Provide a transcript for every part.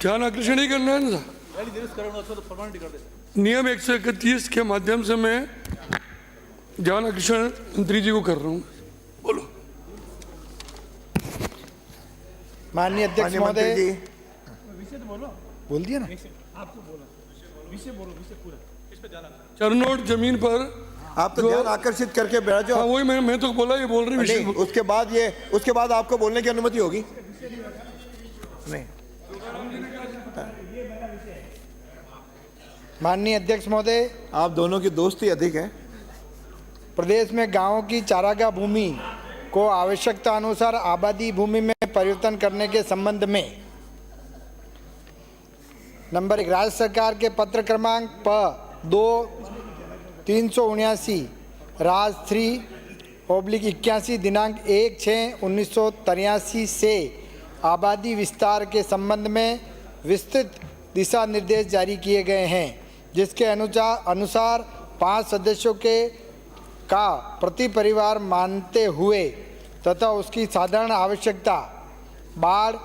ध्यान आकर्षण ही करना है ना। नियम 131 के माध्यम से मैं ध्यान आकर्षण मंत्री जी को कर रहा हूँ। बोलो। माननीय अध्यक्ष महोदय, बोल दिया ना आपको बोला, विषय बोलो, विषय पूरा इस पे ध्यान। चरनोट जमीन पर आप तो ध्यान आकर्षित करके बैठ जाओ। हाँ वही मैं तो बोला, ये बोल रही विषय। उसके बाद आपको बोलने की अनुमति होगी। नहीं, माननीय अध्यक्ष महोदय, आप दोनों की दोस्ती अधिक है। प्रदेश में गांवों की चारागाह भूमि को आवश्यकता अनुसार आबादी भूमि में परिवर्तन करने के संबंध में नंबर 1 राज्य सरकार के पत्र क्रमांक P-2/379 राज 3/81 दिनांक 1/6/1983 से आबादी विस्तार के संबंध में विस्तृत दिशा निर्देश जारी किए गए हैं, जिसके अनुसार 5 सदस्यों का प्रति परिवार मानते हुए तथा उसकी साधारण आवश्यकता बाढ़,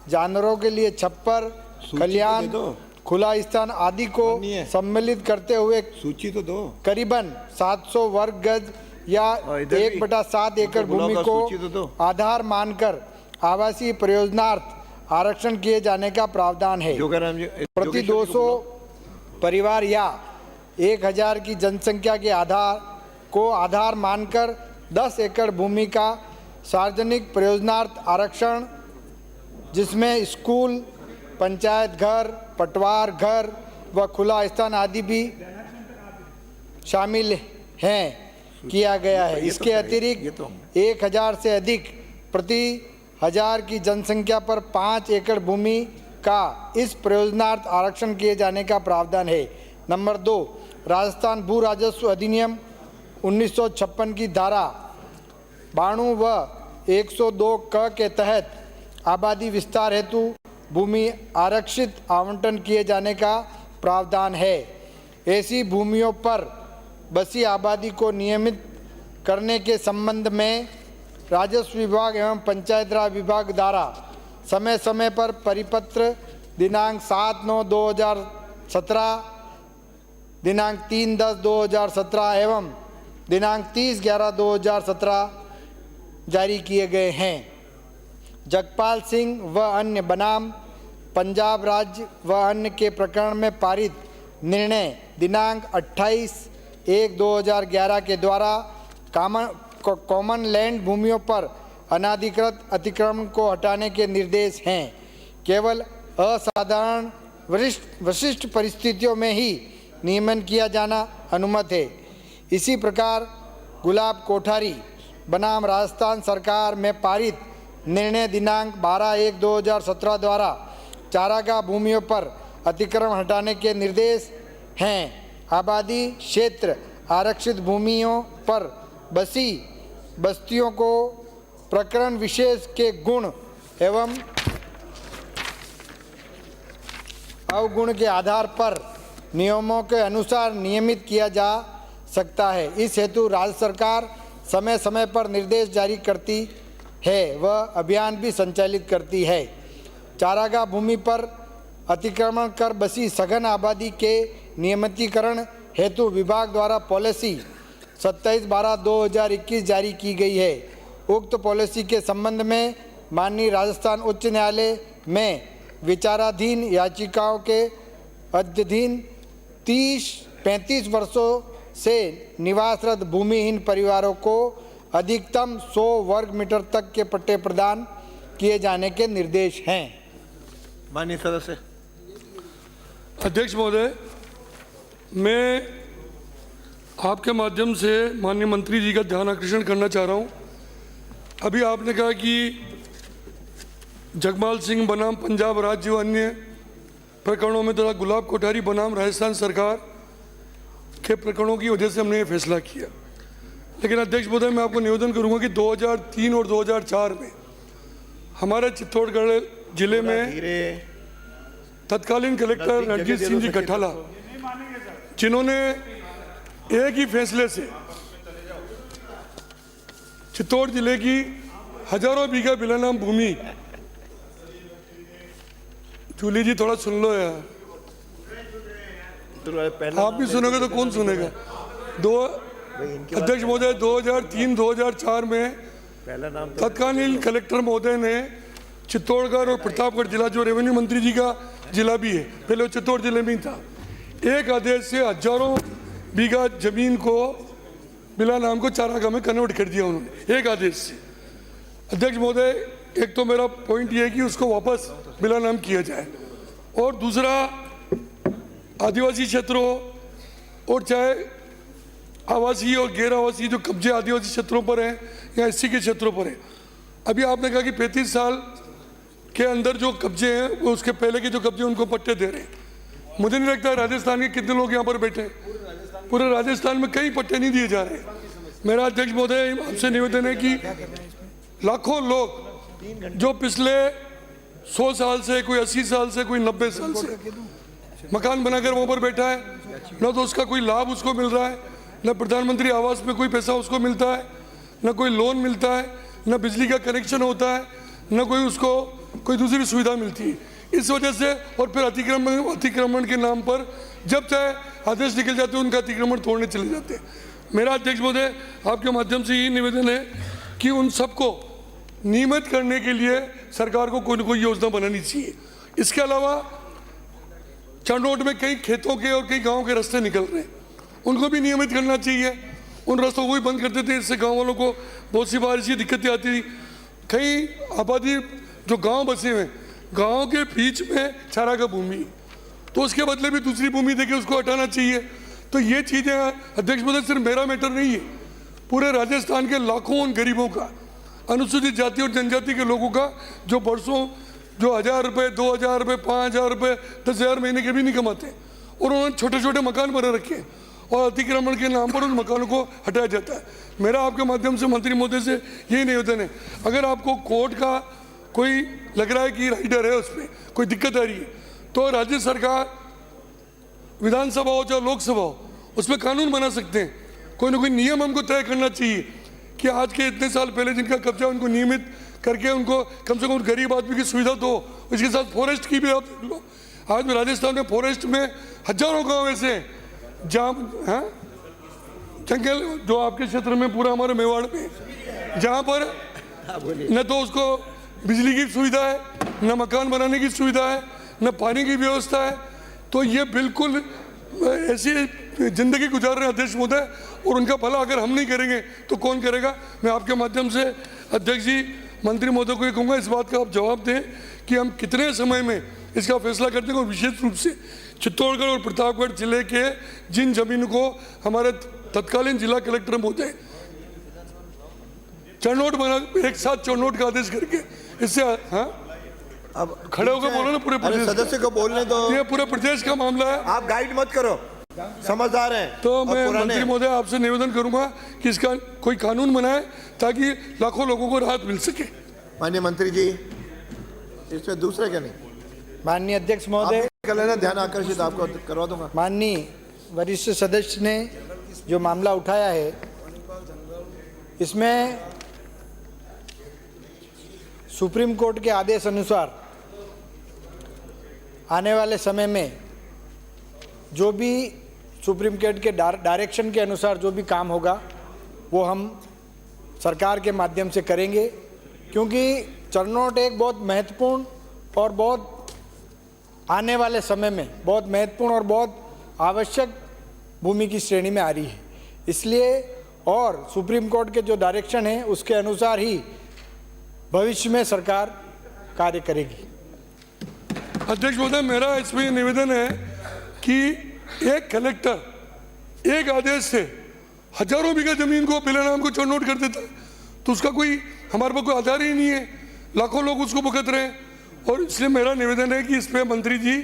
जानवरों के लिए छप्पर, खलियान, खुला स्थान आदि को सम्मिलित करते हुए सूची तो दो करीबन 700 वर्ग गज या 1/7 एकड़ भूमि को आधार मानकर आवासीय प्रयोजनार्थ आरक्षण किए जाने का प्रावधान है। प्रति 200 परिवार या 1000 की जनसंख्या के आधार मानकर 10 एकड़ भूमि का सार्वजनिक प्रयोजनार्थ आरक्षण, जिसमें स्कूल, पंचायत घर, पटवार घर व खुला स्थान आदि भी शामिल हैं, किया गया है। इसके अतिरिक्त 1000 से अधिक प्रति 1000 की जनसंख्या पर 5 एकड़ भूमि का इस प्रयोजनार्थ आरक्षण किए जाने का प्रावधान है। नंबर 2 राजस्थान भू राजस्व अधिनियम 1956 की धारा 92 व 102 क के तहत आबादी विस्तार हेतु भूमि आरक्षित आवंटन किए जाने का प्रावधान है। ऐसी भूमियों पर बसी आबादी को नियमित करने के संबंध में राजस्व विभाग एवं पंचायत राज विभाग द्वारा समय समय पर परिपत्र दिनांक 7/9/2017, दिनांक 3/10/2017 एवं दिनांक 30/11/2017 जारी किए गए हैं। जगपाल सिंह व अन्य बनाम पंजाब राज्य व अन्य के प्रकरण में पारित निर्णय दिनांक 28/1/2011 के द्वारा कॉमन लैंड भूमियों पर अनाधिकृत अतिक्रमण को हटाने के निर्देश हैं। केवल असाधारण विशिष्ट परिस्थितियों में ही नियमन किया जाना अनुमत है। इसी प्रकार गुलाब कोठारी बनाम राजस्थान सरकार में पारित निर्णय दिनांक 12/1/2017 द्वारा चारागाह भूमियों पर अतिक्रमण हटाने के निर्देश हैं। आबादी क्षेत्र आरक्षित भूमियों पर बसी बस्तियों को प्रकरण विशेष के गुण एवं अवगुण के आधार पर नियमों के अनुसार नियमित किया जा सकता है। इस हेतु राज्य सरकार समय समय पर निर्देश जारी करती है व अभियान भी संचालित करती है। चारागाह भूमि पर अतिक्रमण कर बसी सघन आबादी के नियमितीकरण हेतु विभाग द्वारा पॉलिसी 27/12/2021 जारी की गई है। उक्त पॉलिसी के संबंध में माननीय राजस्थान उच्च न्यायालय में विचाराधीन याचिकाओं के अध्ययन 35 वर्षों से निवासरत भूमिहीन परिवारों को अधिकतम 100 वर्ग मीटर तक के पट्टे प्रदान किए जाने के निर्देश हैं। माननीय सदस्य। अध्यक्ष महोदय, मैं आपके माध्यम से माननीय मंत्री जी का ध्यान आकर्षण करना चाह रहा हूं। अभी आपने कहा कि जगपाल सिंह बनाम पंजाब राज्य व अन्य प्रकरणों में तथा गुलाब कोठारी बनाम राजस्थान सरकार के प्रकरणों की वजह से हमने ये फैसला किया। लेकिन अध्यक्ष महोदय, मैं आपको निवेदन करूंगा कि 2003 और 2004 में हमारे चित्तौड़गढ़ जिले में तत्कालीन कलेक्टर रणजीत सिंह जी कठाला, जिन्होंने एक ही फैसले से चित्तौड़ जिले की हजारों बीघा बिलानाम भूमि चूली जी थोड़ा सुन लो यार, पहला आप भी सुनोगे तो कौन सुनेगा। दो अध्यक्ष महोदय 2003-2004 में पहला नाम तत्कालीन कलेक्टर महोदय ने चित्तौड़गढ़ और प्रतापगढ़ जिला, जो रेवेन्यू मंत्री जी का जिला भी है, पहले वो चित्तौड़ जिले में ही था, एक आदेश से हजारों बीघा जमीन को बिला नाम को चारागाह में कन्वर्ट कर दिया उन्होंने, एक आदेश से। अध्यक्ष महोदय, एक तो मेरा पॉइंट ये है कि उसको वापस बिला नाम किया जाए, और दूसरा आदिवासी क्षेत्रों और चाहे आवासीय और गैर आवासीय जो कब्जे आदिवासी क्षेत्रों पर हैं या एससी के क्षेत्रों पर हैं, अभी आपने कहा कि 35 साल के अंदर जो कब्जे हैं वो उसके पहले के जो कब्जे उनको पट्टे दे रहे हैं। मुझे नहीं लगता राजस्थान के कितने लोग यहाँ पर बैठे हैं, पूरे राजस्थान में कई पट्टे नहीं दिए जा रहे। मेरा अध्यक्ष महोदय आपसे निवेदन है कि लाखों लोग जो पिछले 100 साल से, कोई 80 साल से, कोई 90 साल से मकान बनाकर वहाँ पर बैठा है, न तो उसका कोई लाभ उसको मिल रहा है, न प्रधानमंत्री आवास में कोई पैसा उसको मिलता है, न कोई लोन मिलता है, न बिजली का कनेक्शन होता है, न कोई उसको कोई दूसरी सुविधा मिलती है। इस वजह से और फिर अतिक्रमण के नाम पर जब चाहे आदेश निकल जाते हैं उनका अतिक्रमण तोड़ने चले जाते हैं। मेरा अध्यक्ष महोदय आपके माध्यम से यही निवेदन है कि उन सबको नियमित करने के लिए सरकार को कोई न कोई योजना बनानी चाहिए। इसके अलावा चंडोट में कई खेतों के और कई गाँव के रास्ते निकल रहे हैं, उनको भी नियमित करना चाहिए। उन रास्तों को भी बंद करते थे, इससे गाँव वालों को बहुत सी बार ऐसी दिक्कतें आती थी। कई आबादी जो गांव बसे हुए, गांव के बीच में चारागाह भूमि, तो उसके बदले भी दूसरी भूमि देके उसको हटाना चाहिए। तो ये चीज़ें अध्यक्ष महोदय सिर्फ मेरा मैटर नहीं है, पूरे राजस्थान के लाखों उन गरीबों का, अनुसूचित जाति और जनजाति के लोगों का, जो बरसों जो 1000 रुपये, 2000 रुपये, 5000 रुपये, 10,000 महीने के भी नहीं कमाते, और उन्होंने छोटे छोटे मकान बना रखे हैं और अतिक्रमण के नाम पर उन मकानों को हटाया जाता है। मेरा आपके माध्यम से मंत्री महोदय से यही निवेदन है, अगर आपको कोर्ट का कोई लग रहा है कि राइडर है, उसमें कोई दिक्कत आ रही है, तो राज्य सरकार, विधानसभा हो चाहे लोकसभा हो, उसमें कानून बना सकते हैं। कोई ना कोई नियम हमको तय करना चाहिए कि आज के इतने साल पहले जिनका कब्जा उनको नियमित करके उनको कम से कम गरीब आदमी की सुविधा दो। इसके साथ फॉरेस्ट की भी आप देख लो, आज राजस्थान में फॉरेस्ट में हजारों गाँव ऐसे हैं जहाँ जंगल, जो आपके क्षेत्र में पूरा हमारे मेवाड़ में, जहाँ पर न तो उसको बिजली की सुविधा है, न मकान बनाने की सुविधा है, न पानी की व्यवस्था है। तो ये बिल्कुल ऐसी जिंदगी गुजार रहे हैं अध्यक्ष महोदय, और उनका भला अगर हम नहीं करेंगे तो कौन करेगा। मैं आपके माध्यम से अध्यक्ष जी, मंत्री महोदय को ये कहूँगा, इस बात का आप जवाब दें कि हम कितने समय में इसका फैसला करते हैं, और विशेष रूप से चित्तौड़गढ़ और प्रतापगढ़ जिले के जिन जमीन को हमारे तत्कालीन जिला कलेक्टर महोदय चरनोट बना, एक साथ चरनोट का आदेश करके, इससे अब खड़े होकर बोलो ना, पूरे प्रदेश सदस्य को बोलने दो, ये पूरे प्रदेश का मामला है। आप गाइड मत करो, समझदार हैं। तो और मैं पुराने मंत्री महोदय आपसे निवेदन करूंगा कि इसका कोई कानून बनाए ताकि लाखों लोगों को राहत मिल सके। माननीय मंत्री जी, इसमें दूसरा क्या नहीं, माननीय अध्यक्ष महोदय, कर लेना, ध्यान आकर्षित आपको करवा दूंगा। माननीय वरिष्ठ सदस्य ने जो मामला उठाया है, इसमें सुप्रीम कोर्ट के आदेश अनुसार आने वाले समय में जो भी सुप्रीम कोर्ट के डायरेक्शन के अनुसार जो भी काम होगा वो हम सरकार के माध्यम से करेंगे, क्योंकि चरनोट एक बहुत महत्वपूर्ण और बहुत आने वाले समय में बहुत महत्वपूर्ण और बहुत आवश्यक भूमि की श्रेणी में आ रही है। इसलिए और सुप्रीम कोर्ट के जो डायरेक्शन है उसके अनुसार ही भविष्य में सरकार कार्य करेगी। अध्यक्ष महोदय, मेरा इसमें निवेदन है कि एक कलेक्टर एक आदेश से हजारों बीघा जमीन को बिना नाम को चरनोट कर देता है, तो उसका कोई हमारे पास कोई आधार ही नहीं है, लाखों लोग उसको भुगत रहे हैं। और इसलिए मेरा निवेदन है कि इस पर मंत्री जी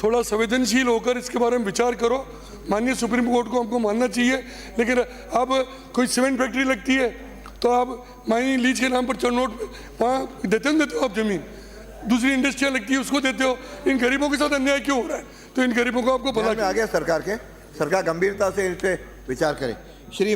थोड़ा संवेदनशील होकर इसके बारे में विचार करो। माननीय सुप्रीम कोर्ट को हमको मानना चाहिए, लेकिन अब कोई सीमेंट फैक्ट्री लगती है तो आप माइनिंग लीज के नाम पर चरनोट वहाँ देते हो आप जमीन, दूसरी इंडस्ट्रियाँ लगती है उसको देते हो। इन गरीबों के साथ अन्याय क्यों हो रहा है? तो इन गरीबों को आपको भला आ गया सरकार के, सरकार गंभीरता से इस पे विचार करे। श्री